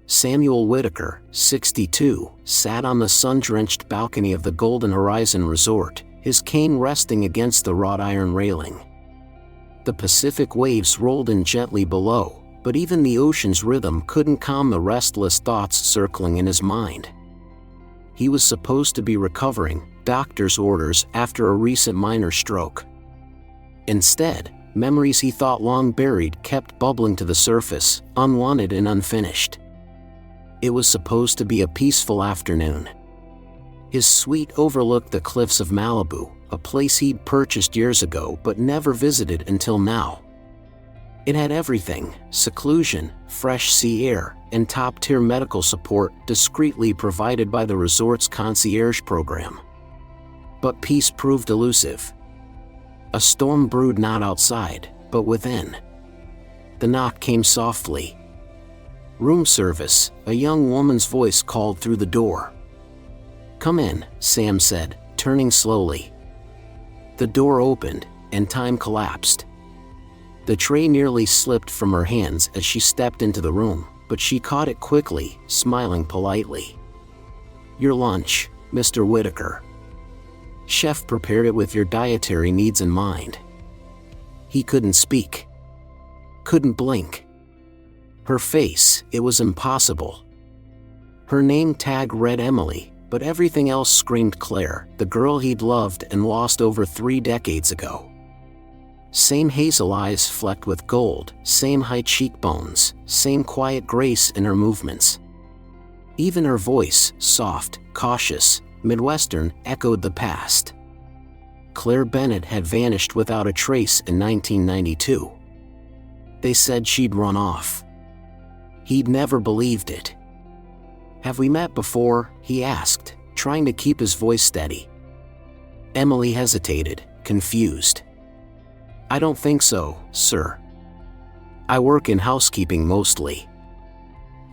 Samuel Whitaker, 62, sat on the sun-drenched balcony of the Golden Horizon Resort, his cane resting against the wrought iron railing. The Pacific waves rolled in gently below, but even the ocean's rhythm couldn't calm the restless thoughts circling in his mind. He was supposed to be recovering, doctor's orders, after a recent minor stroke. Instead, memories he thought long buried kept bubbling to the surface, unwanted and unfinished. It was supposed to be a peaceful afternoon. His suite overlooked the cliffs of Malibu, a place he'd purchased years ago but never visited until now. It had everything: seclusion, fresh sea air, and top-tier medical support discreetly provided by the resort's concierge program. But peace proved elusive. A storm brewed not outside, but within. The knock came softly. "Room service," a young woman's voice called through the door. "Come in," Sam said, turning slowly. The door opened, and time collapsed. The tray nearly slipped from her hands as she stepped into the room, but she caught it quickly, smiling politely. "Your lunch, Mr. Whitaker. Chef prepared it with your dietary needs in mind." He couldn't speak. Couldn't blink. Her face, it was impossible. Her name tag read Emily, but everything else screamed Claire, the girl he'd loved and lost over 3 decades ago. Same hazel eyes flecked with gold, same high cheekbones, same quiet grace in her movements. Even her voice, soft, cautious, Midwestern, echoed the past. Claire Bennett had vanished without a trace in 1992. They said she'd run off. He'd never believed it. "Have we met before?" he asked, trying to keep his voice steady. Emily hesitated, confused. "I don't think so, sir. I work in housekeeping mostly.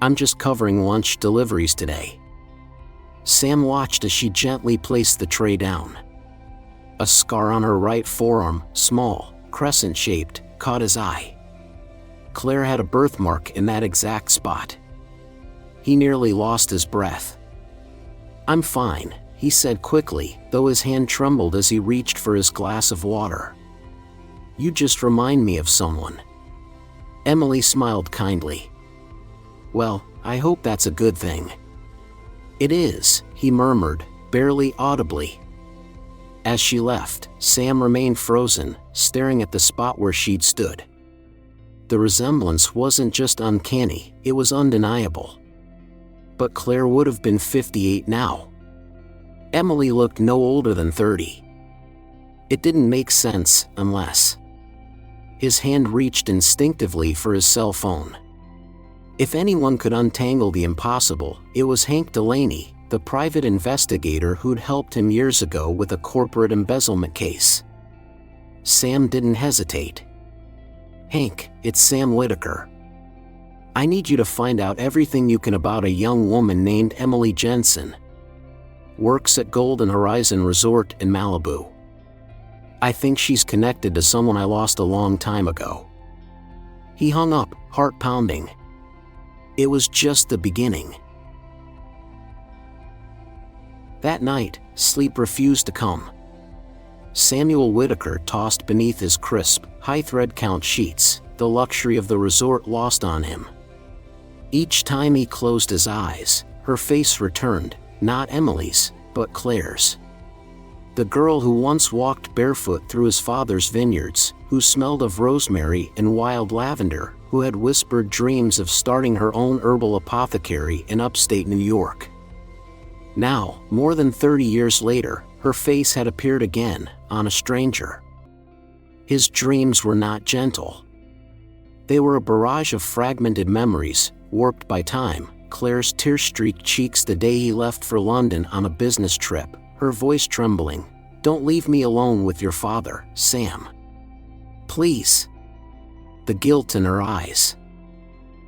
I'm just covering lunch deliveries today." Sam watched as she gently placed the tray down. A scar on her right forearm, small, crescent-shaped, caught his eye. Claire had a birthmark in that exact spot. He nearly lost his breath. "I'm fine," he said quickly, though his hand trembled as he reached for his glass of water. "You just remind me of someone." Emily smiled kindly. "Well, I hope that's a good thing." "It is," he murmured, barely audibly. As she left, Sam remained frozen, staring at the spot where she'd stood. The resemblance wasn't just uncanny, it was undeniable. But Claire would have been 58 now. Emily looked no older than 30. It didn't make sense, unless... His hand reached instinctively for his cell phone. If anyone could untangle the impossible, it was Hank Delaney, the private investigator who'd helped him years ago with a corporate embezzlement case. Sam didn't hesitate. "Hank, it's Sam Whitaker. I need you to find out everything you can about a young woman named Emily Jensen. Works at Golden Horizon Resort in Malibu. I think she's connected to someone I lost a long time ago." He hung up, heart pounding. It was just the beginning. That night, sleep refused to come. Samuel Whitaker tossed beneath his crisp, high-thread count sheets, the luxury of the resort lost on him. Each time he closed his eyes, her face returned, not Emily's, but Claire's. The girl who once walked barefoot through his father's vineyards, who smelled of rosemary and wild lavender, who had whispered dreams of starting her own herbal apothecary in upstate New York. Now, more than 30 years later, her face had appeared again, on a stranger. His dreams were not gentle. They were a barrage of fragmented memories, warped by time. Claire's tear-streaked cheeks the day he left for London on a business trip, her voice trembling. "Don't leave me alone with your father, Sam. Please." The guilt in her eyes.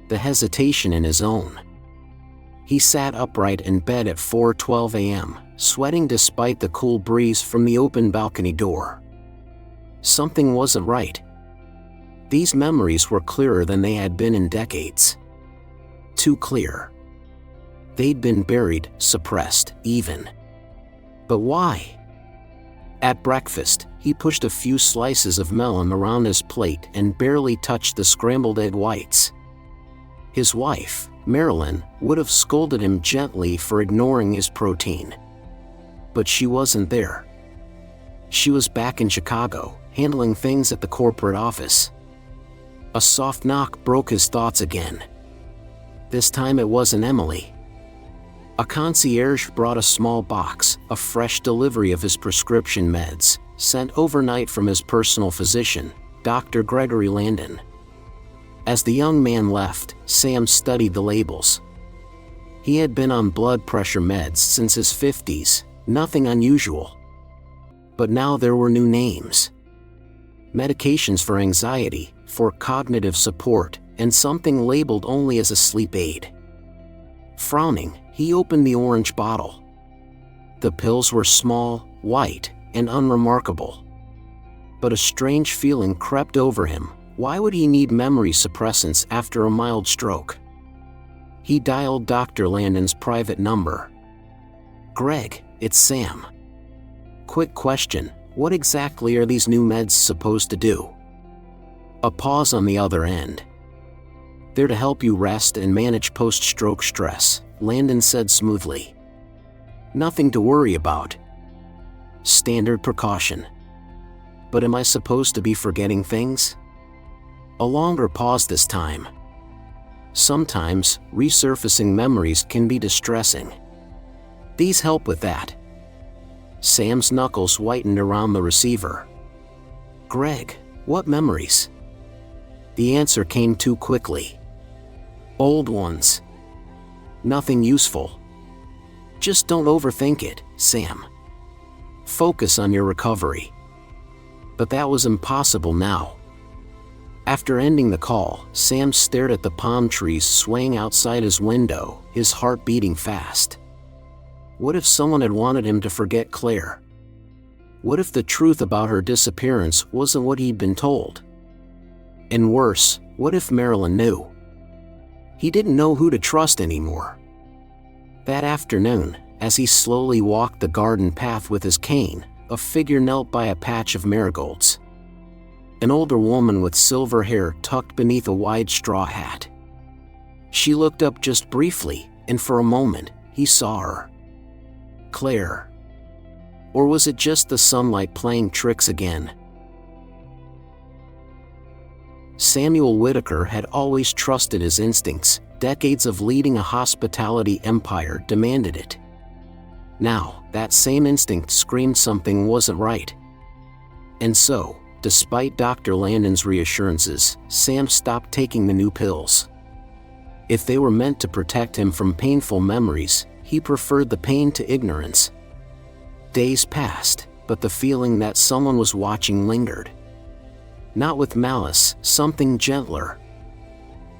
The hesitation in his own. He sat upright in bed at 4:12 a.m., sweating despite the cool breeze from the open balcony door. Something wasn't right. These memories were clearer than they had been in decades. Too clear. They'd been buried, suppressed, even. But why? At breakfast, he pushed a few slices of melon around his plate and barely touched the scrambled egg whites. His wife, Marilyn, would have scolded him gently for ignoring his protein. But she wasn't there. She was back in Chicago, handling things at the corporate office. A soft knock broke his thoughts again. This time it wasn't Emily. A concierge brought a small box, a fresh delivery of his prescription meds, sent overnight from his personal physician, Dr. Gregory Landon. As the young man left, Sam studied the labels. He had been on blood pressure meds since his 50s, nothing unusual. But now there were new names. Medications for anxiety, for cognitive support, and something labeled only as a sleep aid. Frowning, he opened the orange bottle. The pills were small, white, and unremarkable. But a strange feeling crept over him. Why would he need memory suppressants after a mild stroke? He dialed Dr. Landon's private number. "Greg, it's Sam. Quick question, what exactly are these new meds supposed to do?" A pause on the other end. "They're to help you rest and manage post-stroke stress," Landon said smoothly. "Nothing to worry about. Standard precaution. But am I supposed to be forgetting things?" A longer pause this time. "Sometimes, resurfacing memories can be distressing. These help with that." Sam's knuckles whitened around the receiver. "Greg, what memories?" The answer came too quickly. "Old ones. Nothing useful. Just don't overthink it, Sam. Focus on your recovery." But that was impossible now. After ending the call, Sam stared at the palm trees swaying outside his window, his heart beating fast. What if someone had wanted him to forget Claire? What if the truth about her disappearance wasn't what he'd been told? And worse, what if Marilyn knew? He didn't know who to trust anymore. That afternoon, as he slowly walked the garden path with his cane, a figure knelt by a patch of marigolds. An older woman with silver hair tucked beneath a wide straw hat. She looked up just briefly, and for a moment, he saw her. Claire. Or was it just the sunlight playing tricks again? Samuel Whitaker had always trusted his instincts. Decades of leading a hospitality empire demanded it. Now, that same instinct screamed something wasn't right. And so, despite Dr. Landon's reassurances, Sam stopped taking the new pills. If they were meant to protect him from painful memories, he preferred the pain to ignorance. Days passed, but the feeling that someone was watching lingered. Not with malice, something gentler.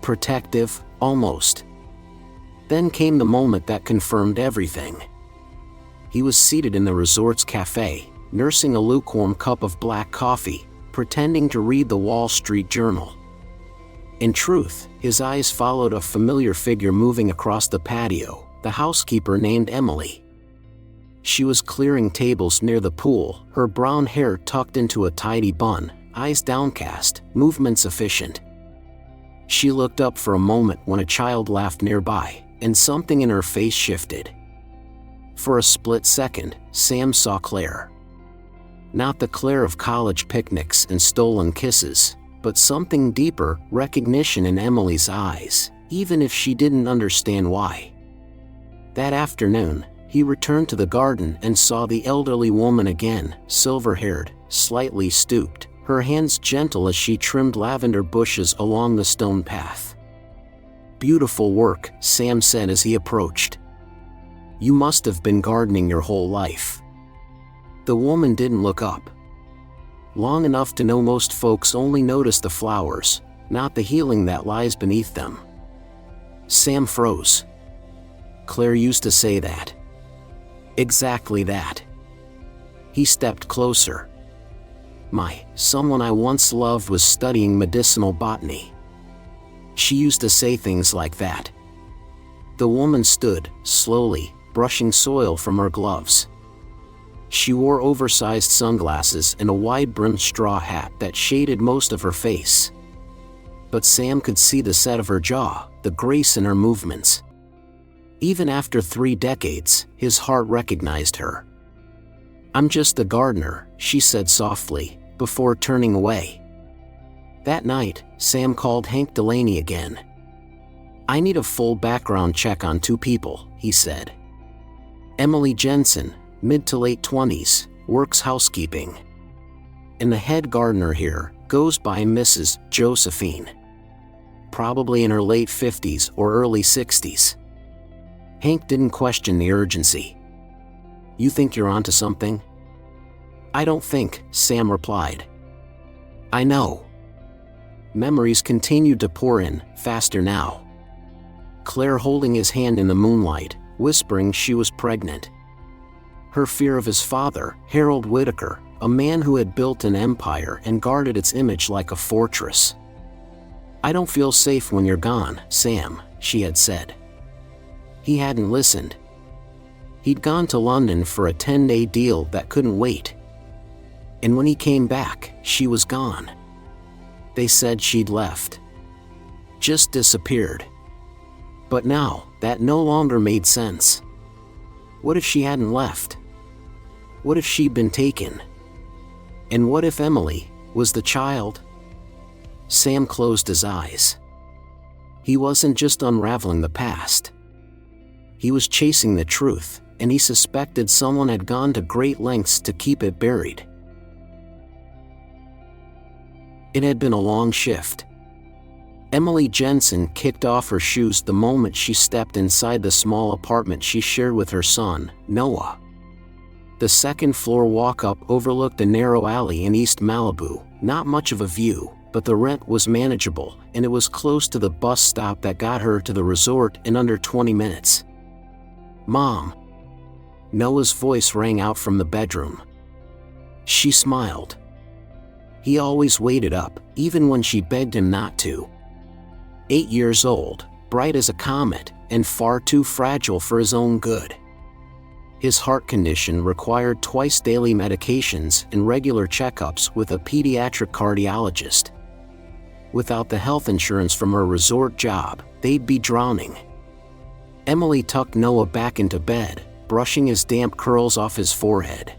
Protective, almost. Then came the moment that confirmed everything. He was seated in the resort's cafe, nursing a lukewarm cup of black coffee, pretending to read the Wall Street Journal. In truth, his eyes followed a familiar figure moving across the patio, the housekeeper named Emily. She was clearing tables near the pool, her brown hair tucked into a tidy bun, eyes downcast, movements efficient. She looked up for a moment when a child laughed nearby, and something in her face shifted. For a split second, Sam saw Claire. Not the Claire of college picnics and stolen kisses, but something deeper, recognition in Emily's eyes, even if she didn't understand why. That afternoon, he returned to the garden and saw the elderly woman again, silver-haired, slightly stooped, her hands gentle as she trimmed lavender bushes along the stone path. "Beautiful work," Sam said as he approached. "You must have been gardening your whole life." The woman didn't look up. Long enough to know most folks only notice the flowers, not the healing that lies beneath them. Sam froze. Claire used to say that. Exactly that. He stepped closer. Someone I once loved was studying medicinal botany. She used to say things like that. The woman stood, slowly, brushing soil from her gloves. She wore oversized sunglasses and a wide-brimmed straw hat that shaded most of her face. But Sam could see the set of her jaw, the grace in her movements. Even after 3 decades, his heart recognized her. "I'm just the gardener," she said softly, before turning away. That night, Sam called Hank Delaney again. "I need a full background check on 2 people," he said. "Emily Jensen, mid to late 20s, works housekeeping. And the head gardener here goes by Mrs. Josephine. Probably in her late 50s or early 60s. Hank didn't question the urgency. "You think you're onto something?" "I don't think," Sam replied. "I know." Memories continued to pour in, faster now. Claire holding his hand in the moonlight, whispering she was pregnant. Her fear of his father, Harold Whitaker, a man who had built an empire and guarded its image like a fortress. "I don't feel safe when you're gone, Sam," she had said. He hadn't listened. He'd gone to London for a 10-day deal that couldn't wait. And when he came back, she was gone. They said she'd left. Just disappeared. But now, that no longer made sense. What if she hadn't left? What if she'd been taken? And what if Emily was the child? Sam closed his eyes. He wasn't just unraveling the past. He was chasing the truth, and he suspected someone had gone to great lengths to keep it buried. It had been a long shift. Emily Jensen kicked off her shoes the moment she stepped inside the small apartment she shared with her son, Noah. The second-floor walk-up overlooked a narrow alley in East Malibu, not much of a view, but the rent was manageable, and it was close to the bus stop that got her to the resort in under 20 minutes. "Mom." Noah's voice rang out from the bedroom. She smiled. He always waited up, even when she begged him not to. 8 years old, bright as a comet, and far too fragile for his own good. His heart condition required twice-daily medications and regular checkups with a pediatric cardiologist. Without the health insurance from her resort job, they'd be drowning. Emily tucked Noah back into bed, brushing his damp curls off his forehead.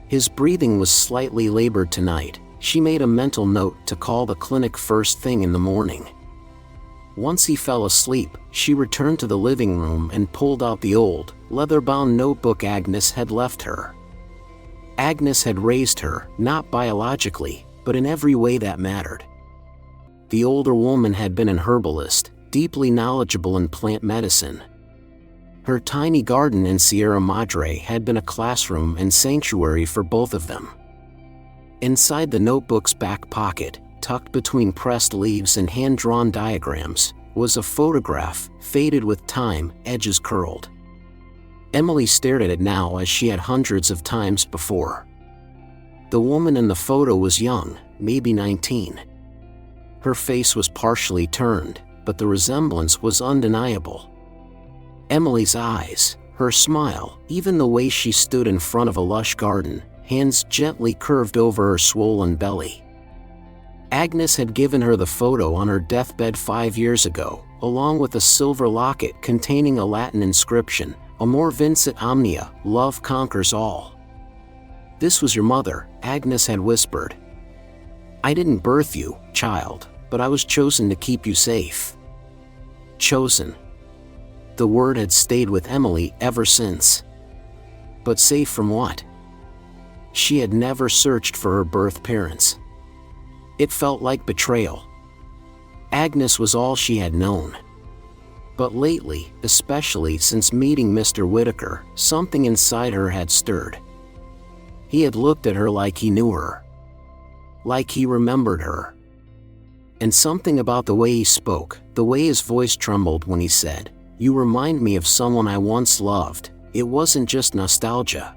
His breathing was slightly labored tonight. She made a mental note to call the clinic first thing in the morning. Once he fell asleep, she returned to the living room and pulled out the old, leather-bound notebook Agnes had left her. Agnes had raised her, not biologically, but in every way that mattered. The older woman had been an herbalist, deeply knowledgeable in plant medicine. Her tiny garden in Sierra Madre had been a classroom and sanctuary for both of them. Inside the notebook's back pocket, tucked between pressed leaves and hand-drawn diagrams, was a photograph, faded with time, edges curled. Emily stared at it now as she had hundreds of times before. The woman in the photo was young, maybe 19. Her face was partially turned, but the resemblance was undeniable. Emily's eyes, her smile, even the way she stood in front of a lush garden, hands gently curved over her swollen belly. Agnes had given her the photo on her deathbed 5 years ago, along with a silver locket containing a Latin inscription, Amor vincit omnia, love conquers all. "This was your mother," Agnes had whispered. "I didn't birth you, child, but I was chosen to keep you safe." Chosen. The word had stayed with Emily ever since. But safe from what? She had never searched for her birth parents. It felt like betrayal. Agnes was all she had known. But lately, especially since meeting Mr. Whitaker, something inside her had stirred. He had looked at her like he knew her. Like he remembered her. And something about the way he spoke, the way his voice trembled when he said, "You remind me of someone I once loved," it wasn't just nostalgia.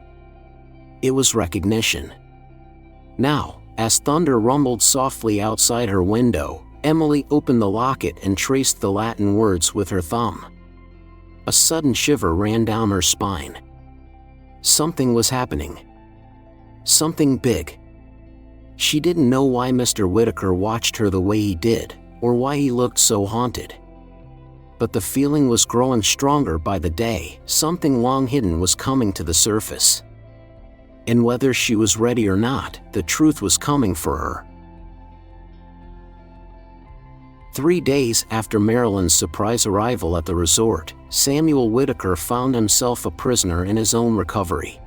It was recognition. Now, as thunder rumbled softly outside her window, Emily opened the locket and traced the Latin words with her thumb. A sudden shiver ran down her spine. Something was happening. Something big. She didn't know why Mr. Whitaker watched her the way he did, or why he looked so haunted. But the feeling was growing stronger by the day. Something long hidden was coming to the surface. And whether she was ready or not, the truth was coming for her. 3 days after Marilyn's surprise arrival at the resort, Samuel Whitaker found himself a prisoner in his own recovery.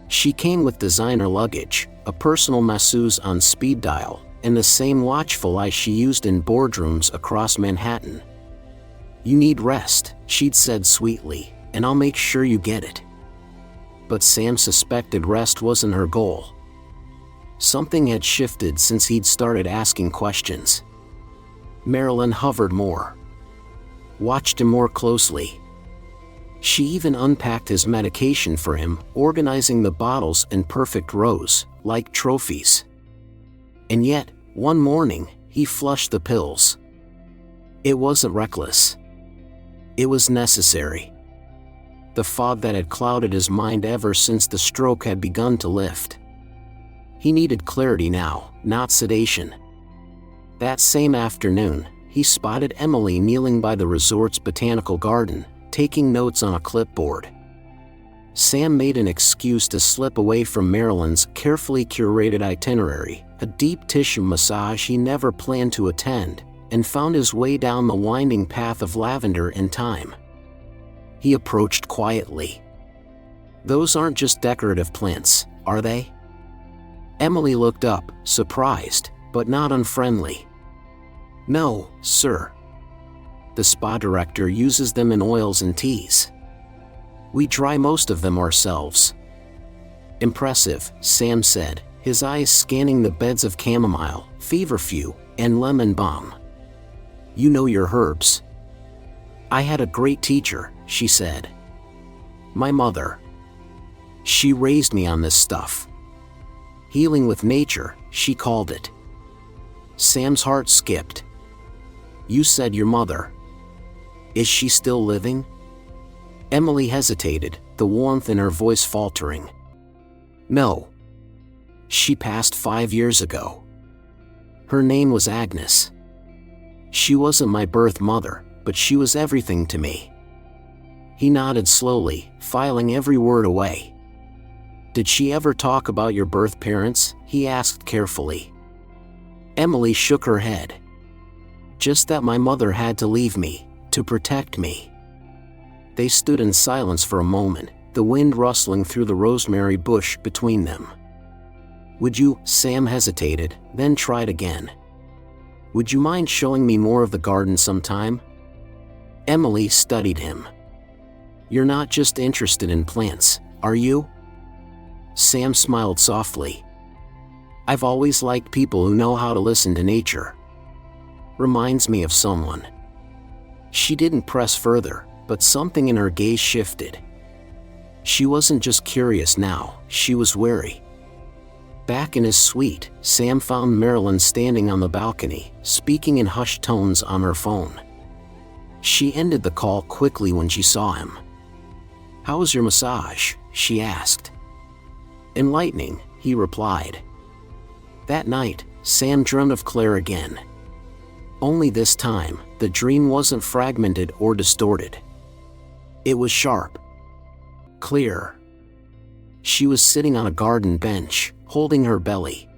She came with designer luggage, a personal masseuse on speed dial, and the same watchful eye she used in boardrooms across Manhattan. "You need rest," she'd said sweetly, "and I'll make sure you get it." But Sam suspected rest wasn't her goal. Something had shifted since he'd started asking questions. Marilyn hovered more. Watched him more closely. She even unpacked his medication for him, organizing the bottles in perfect rows, like trophies. And yet, one morning, he flushed the pills. It wasn't reckless. It was necessary. The fog that had clouded his mind ever since the stroke had begun to lift. He needed clarity now, not sedation. That same afternoon, he spotted Emily kneeling by the resort's botanical garden, taking notes on a clipboard. Sam made an excuse to slip away from Marilyn's carefully curated itinerary, a deep tissue massage he never planned to attend, and found his way down the winding path of lavender in time. He approached quietly. "Those aren't just decorative plants, are they?" Emily looked up, surprised, but not unfriendly. "No, sir. The spa director uses them in oils and teas. We dry most of them ourselves." "Impressive," Sam said, his eyes scanning the beds of chamomile, feverfew, and lemon balm. "You know your herbs." "I had a great teacher," she said. "My mother. She raised me on this stuff. Healing with nature, she called it." Sam's heart skipped. "You said your mother. Is she still living?" Emily hesitated, the warmth in her voice faltering. "No. She passed 5 years ago. Her name was Agnes. She wasn't my birth mother, but she was everything to me." He nodded slowly, filing every word away. "Did she ever talk about your birth parents?" he asked carefully. Emily shook her head. "Just that my mother had to leave me, to protect me." They stood in silence for a moment, the wind rustling through the rosemary bush between them. "Would you," Sam hesitated, then tried again. "Would you mind showing me more of the garden sometime?" Emily studied him. "You're not just interested in plants, are you?" Sam smiled softly. "I've always liked people who know how to listen to nature. Reminds me of someone." She didn't press further, but something in her gaze shifted. She wasn't just curious now, she was wary. Back in his suite, Sam found Marilyn standing on the balcony, speaking in hushed tones on her phone. She ended the call quickly when she saw him. "How was your massage?" she asked. "Enlightening," he replied. That night, Sam dreamed of Claire again. Only this time, the dream wasn't fragmented or distorted. It was sharp. Clear. She was sitting on a garden bench, holding her belly.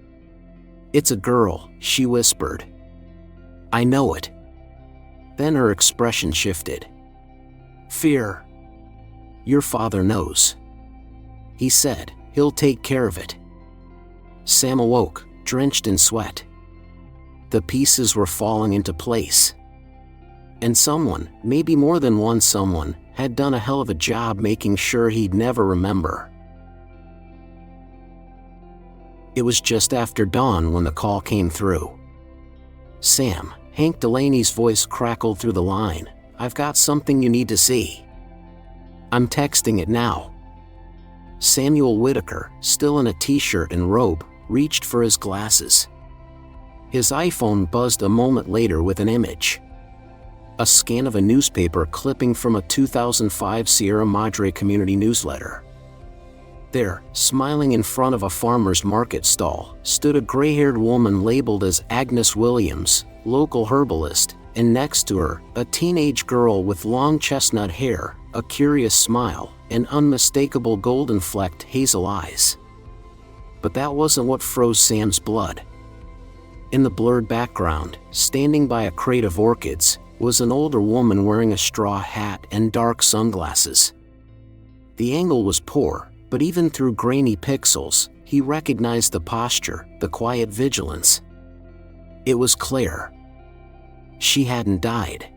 "It's a girl," she whispered. "I know it." Then her expression shifted. "Fear. Your father knows. He said, he'll take care of it." Sam awoke, drenched in sweat. The pieces were falling into place. And someone, maybe more than one someone, had done a hell of a job making sure he'd never remember. It was just after dawn when the call came through. "Sam," Hank Delaney's voice crackled through the line, "I've got something you need to see." "I'm texting it now." Samuel Whitaker, still in a t-shirt and robe, reached for his glasses. His iPhone buzzed a moment later with an image. A scan of a newspaper clipping from a 2005 Sierra Madre community newsletter. There, smiling in front of a farmer's market stall, stood a gray-haired woman labeled as Agnes Williams, local herbalist, and next to her, a teenage girl with long chestnut hair, a curious smile, and unmistakable golden-flecked hazel eyes. But that wasn't what froze Sam's blood. In the blurred background, standing by a crate of orchids, was an older woman wearing a straw hat and dark sunglasses. The angle was poor, but even through grainy pixels, he recognized the posture, the quiet vigilance. It was Claire. She hadn't died.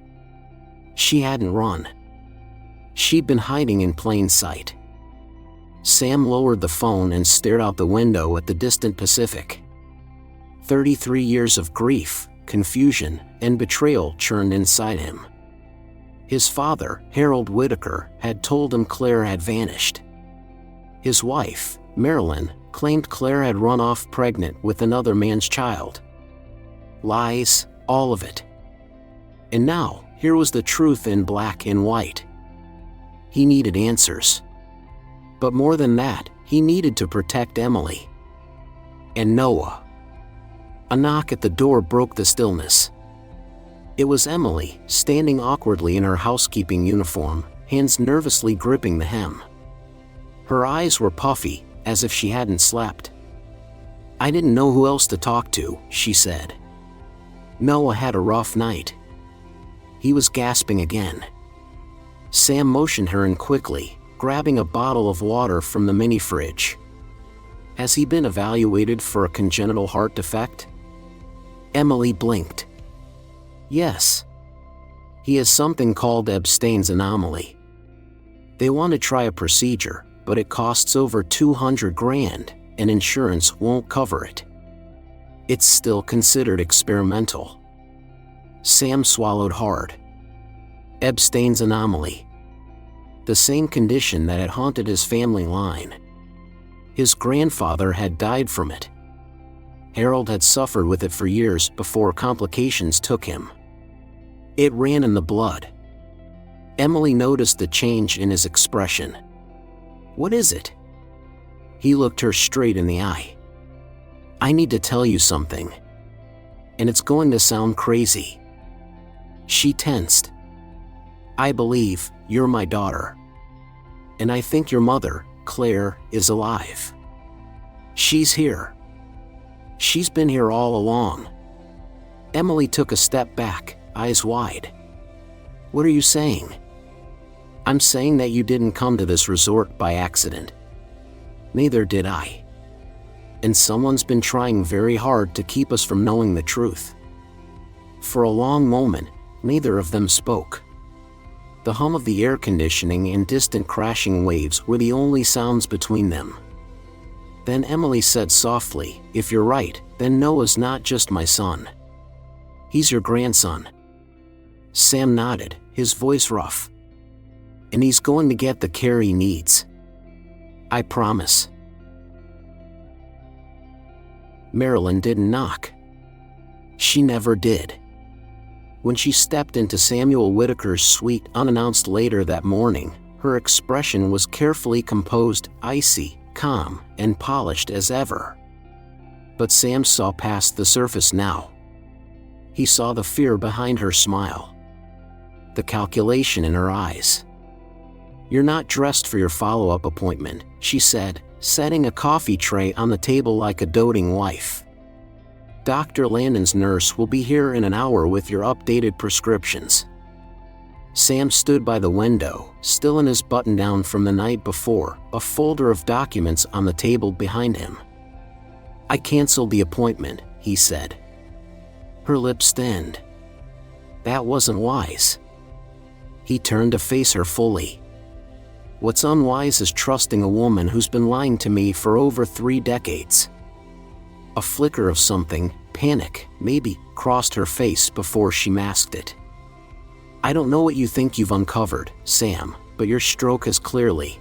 She hadn't run. She'd been hiding in plain sight. Sam lowered the phone and stared out the window at the distant Pacific. 33 years of grief, confusion, and betrayal churned inside him. His father, Harold Whitaker, had told him Claire had vanished. His wife, Marilyn, claimed Claire had run off pregnant with another man's child. Lies, all of it. And now, here was the truth in black and white. He needed answers. But more than that, he needed to protect Emily. And Noah. A knock at the door broke the stillness. It was Emily, standing awkwardly in her housekeeping uniform, hands nervously gripping the hem. Her eyes were puffy, as if she hadn't slept. "I didn't know who else to talk to," she said. "Noah had a rough night." He was gasping again. Sam motioned her in quickly, grabbing a bottle of water from the mini fridge. "Has he been evaluated for a congenital heart defect?" Emily blinked. "Yes. He has something called Ebstein's anomaly. They want to try a procedure, but it costs over 200 grand, and insurance won't cover it. It's still considered experimental." Sam swallowed hard. Ebstein's anomaly. The same condition that had haunted his family line. His grandfather had died from it. Harold had suffered with it for years before complications took him. It ran in the blood. Emily noticed the change in his expression. "What is it?" He looked her straight in the eye. "I need to tell you something. And it's going to sound crazy." She tensed. "I believe you're my daughter. And I think your mother, Claire, is alive. She's here. She's been here all along." Emily took a step back, eyes wide. "What are you saying?" "I'm saying that you didn't come to this resort by accident. Neither did I. And someone's been trying very hard to keep us from knowing the truth." For a long moment, neither of them spoke. The hum of the air conditioning and distant crashing waves were the only sounds between them. Then Emily said softly, "If you're right, then Noah's not just my son. He's your grandson." Sam nodded, his voice rough. "And he's going to get the care he needs. I promise." Marilyn didn't knock. She never did. When she stepped into Samuel Whitaker's suite unannounced later that morning, her expression was carefully composed, icy, calm, and polished as ever. But Sam saw past the surface now. He saw the fear behind her smile. The calculation in her eyes. "You're not dressed for your follow-up appointment," she said, setting a coffee tray on the table like a doting wife. "Dr. Landon's nurse will be here in an hour with your updated prescriptions." Sam stood by the window, still in his button-down from the night before, a folder of documents on the table behind him. "I canceled the appointment," he said. Her lips thinned. That wasn't wise. He turned to face her fully. "What's unwise is trusting a woman who's been lying to me for over 3 decades. A flicker of something, panic, maybe, crossed her face before she masked it. "I don't know what you think you've uncovered, Sam, but your stroke has clearly—"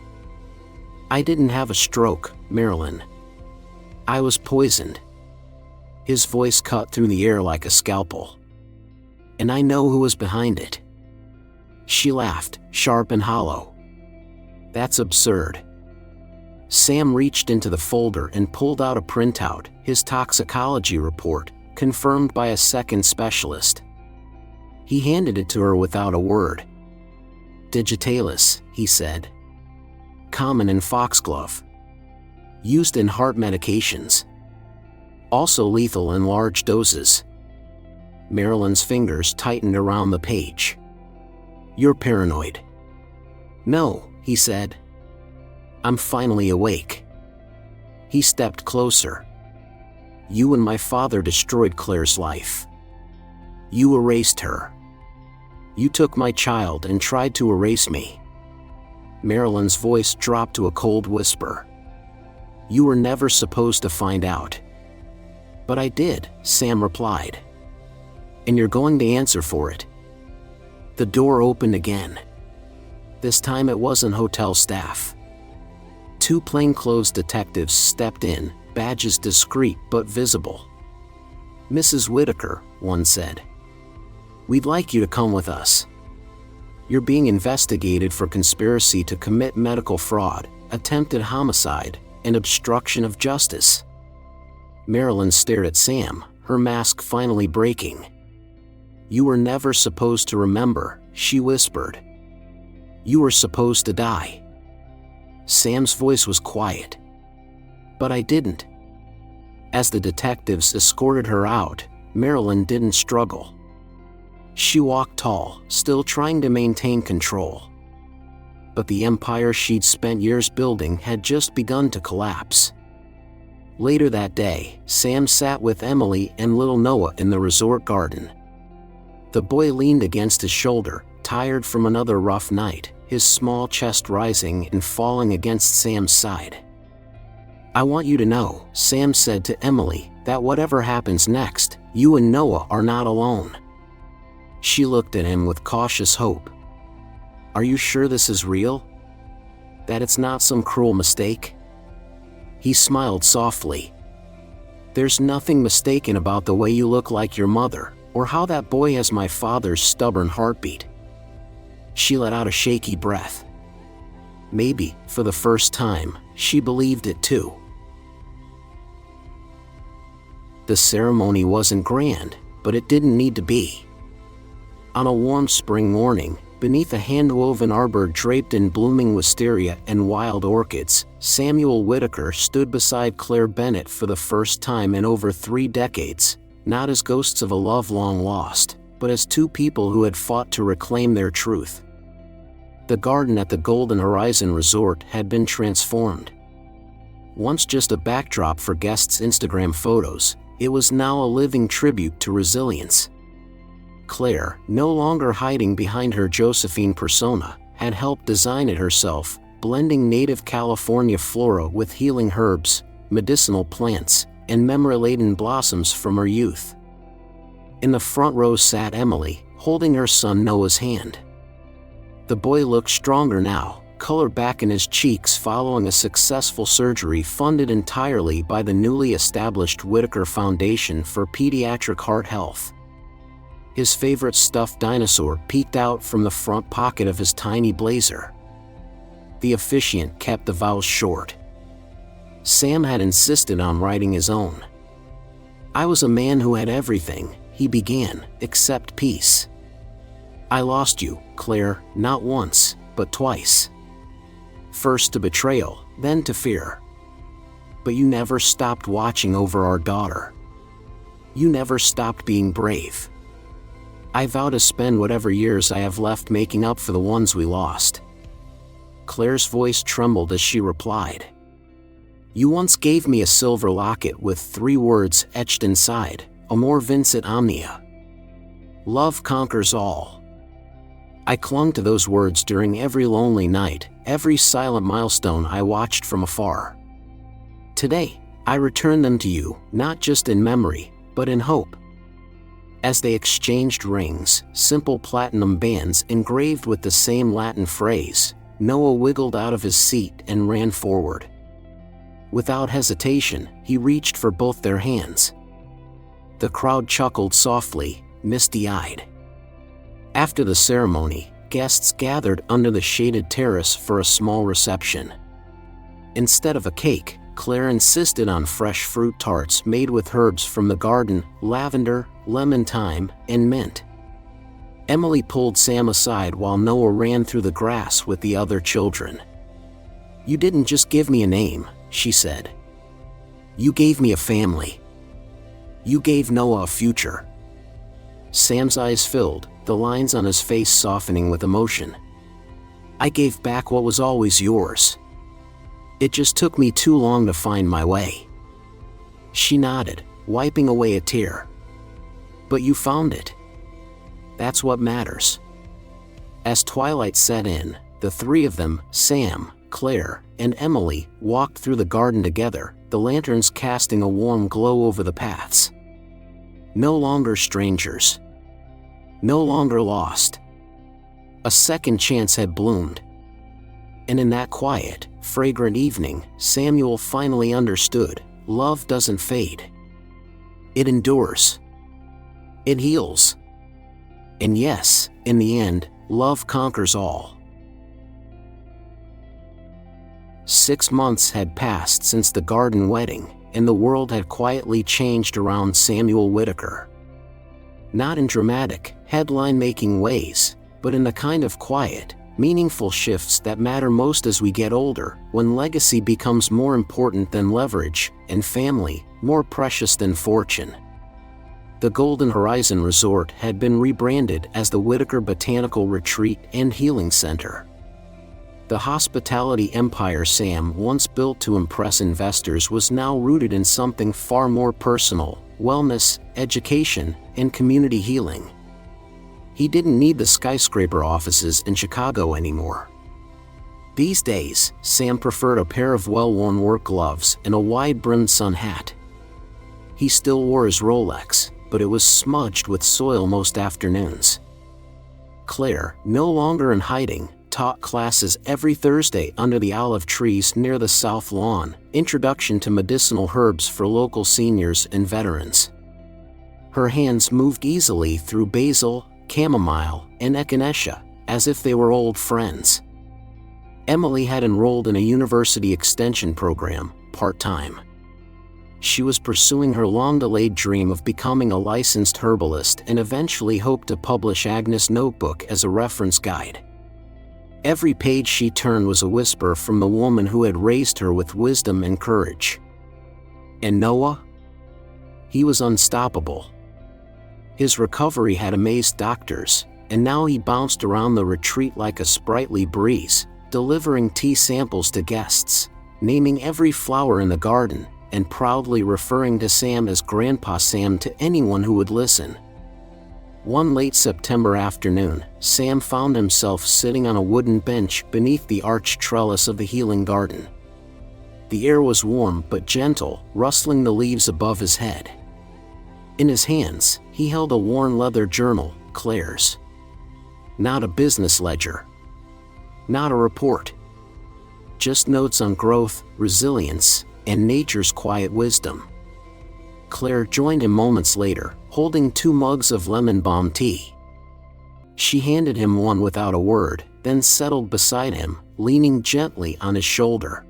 "I didn't have a stroke, Marilyn. I was poisoned." His voice cut through the air like a scalpel. "And I know who was behind it." She laughed, sharp and hollow. That's absurd. Sam reached into the folder and pulled out a printout, his toxicology report, confirmed by a second specialist. He handed it to her without a word. Digitalis, he said. Common in foxglove. Used in heart medications. Also lethal in large doses. Marilyn's fingers tightened around the page. You're paranoid. No, he said. I'm finally awake. He stepped closer. You and my father destroyed Claire's life. You erased her. You took my child and tried to erase me. Marilyn's voice dropped to a cold whisper. You were never supposed to find out. But I did, Sam replied. And you're going to answer for it. The door opened again. This time it wasn't hotel staff. Two plainclothes detectives stepped in, badges discreet but visible. Mrs. Whitaker, one said. We'd like you to come with us. You're being investigated for conspiracy to commit medical fraud, attempted homicide, and obstruction of justice. Marilyn stared at Sam, her mask finally breaking. You were never supposed to remember, she whispered. You were supposed to die. Sam's voice was quiet. But I didn't. As the detectives escorted her out, Marilyn didn't struggle. She walked tall, still trying to maintain control. But the empire she'd spent years building had just begun to collapse. Later that day, Sam sat with Emily and little Noah in the resort garden. The boy leaned against his shoulder, tired from another rough night, his small chest rising and falling against Sam's side. I want you to know, Sam said to Emily, that whatever happens next, you and Noah are not alone. She looked at him with cautious hope. Are you sure this is real? That it's not some cruel mistake? He smiled softly. There's nothing mistaken about the way you look like your mother, or how that boy has my father's stubborn heartbeat. She let out a shaky breath. Maybe, for the first time, she believed it too. The ceremony wasn't grand, but it didn't need to be. On a warm spring morning, beneath a hand-woven arbor draped in blooming wisteria and wild orchids, Samuel Whitaker stood beside Claire Bennett for the first time in over 3 decades, not as ghosts of a love long lost, but as two people who had fought to reclaim their truth. The garden at the Golden Horizon Resort had been transformed. Once just a backdrop for guests' Instagram photos, it was now a living tribute to resilience. Claire, no longer hiding behind her Josephine persona, had helped design it herself, blending native California flora with healing herbs, medicinal plants, and memory-laden blossoms from her youth. In the front row sat Emily, holding her son Noah's hand. The boy looked stronger now, color back in his cheeks following a successful surgery funded entirely by the newly established Whitaker Foundation for Pediatric Heart Health. His favorite stuffed dinosaur peeked out from the front pocket of his tiny blazer. The officiant kept the vows short. Sam had insisted on writing his own. I was a man who had everything, he began, except peace. I lost you, Claire, not once, but twice. First to betrayal, then to fear. But you never stopped watching over our daughter. You never stopped being brave. I vow to spend whatever years I have left making up for the ones we lost. Claire's voice trembled as she replied. You once gave me a silver locket with 3 words etched inside, Amor vincit omnia. Love conquers all. I clung to those words during every lonely night, every silent milestone I watched from afar. Today, I return them to you, not just in memory, but in hope. As they exchanged rings, simple platinum bands engraved with the same Latin phrase, Noah wiggled out of his seat and ran forward. Without hesitation, he reached for both their hands. The crowd chuckled softly, misty-eyed. After the ceremony, guests gathered under the shaded terrace for a small reception. Instead of a cake, Claire insisted on fresh fruit tarts made with herbs from the garden, lavender, lemon thyme, and mint. Emily pulled Sam aside while Noah ran through the grass with the other children. "You didn't just give me a name," she said. "You gave me a family. You gave Noah a future." Sam's eyes filled, the lines on his face softening with emotion. "I gave back what was always yours. It just took me too long to find my way." She nodded, wiping away a tear. "But you found it. That's what matters." As twilight set in, the three of them, Sam, Claire, and Emily, walked through the garden together, the lanterns casting a warm glow over the paths. No longer strangers. No longer lost. A second chance had bloomed. And in that quiet, fragrant evening, Samuel finally understood, love doesn't fade. It endures. It heals. And yes, in the end, love conquers all. 6 months had passed since the garden wedding, and the world had quietly changed around Samuel Whitaker. Not in dramatic, headline-making ways, but in the kind of quiet, meaningful shifts that matter most as we get older, when legacy becomes more important than leverage, and family more precious than fortune. The Golden Horizon Resort had been rebranded as the Whitaker Botanical Retreat and Healing Center. The hospitality empire Sam once built to impress investors was now rooted in something far more personal: wellness, education, and community healing. He didn't need the skyscraper offices in Chicago anymore. These days, Sam preferred a pair of well-worn work gloves and a wide-brimmed sun hat. He still wore his Rolex, but it was smudged with soil most afternoons. Claire, no longer in hiding, taught classes every Thursday under the olive trees near the South Lawn, Introduction to Medicinal Herbs for local seniors and veterans. Her hands moved easily through basil, chamomile, and echinacea, as if they were old friends. Emily had enrolled in a university extension program, part-time. She was pursuing her long-delayed dream of becoming a licensed herbalist and eventually hoped to publish Agnes' notebook as a reference guide. Every page she turned was a whisper from the woman who had raised her with wisdom and courage. And Noah? He was unstoppable. His recovery had amazed doctors, and now he bounced around the retreat like a sprightly breeze, delivering tea samples to guests, naming every flower in the garden, and proudly referring to Sam as Grandpa Sam to anyone who would listen. One late September afternoon, Sam found himself sitting on a wooden bench beneath the arched trellis of the healing garden. The air was warm but gentle, rustling the leaves above his head. In his hands, he held a worn leather journal, Claire's. Not a business ledger. Not a report. Just notes on growth, resilience, and nature's quiet wisdom. Claire joined him moments later, holding 2 mugs of lemon balm tea. She handed him one without a word, then settled beside him, leaning gently on his shoulder.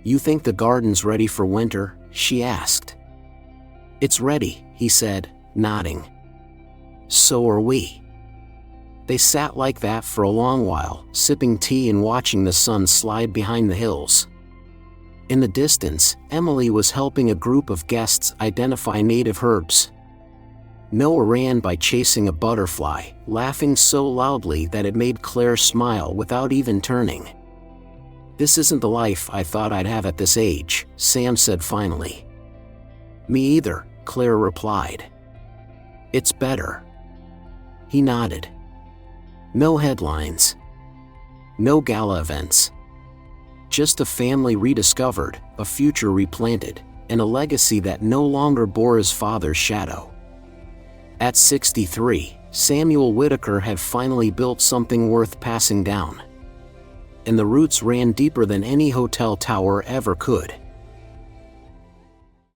"You think the garden's ready for winter?" she asked. "It's ready," he said, nodding. "So are we." They sat like that for a long while, sipping tea and watching the sun slide behind the hills. In the distance, Emily was helping a group of guests identify native herbs. Noah ran by chasing a butterfly, laughing so loudly that it made Claire smile without even turning. "This isn't the life I thought I'd have at this age," Sam said finally. "Me either," Claire replied. "It's better." He nodded. No headlines. No gala events. Just a family rediscovered, a future replanted, and a legacy that no longer bore his father's shadow. At 63, Samuel Whitaker had finally built something worth passing down. And the roots ran deeper than any hotel tower ever could.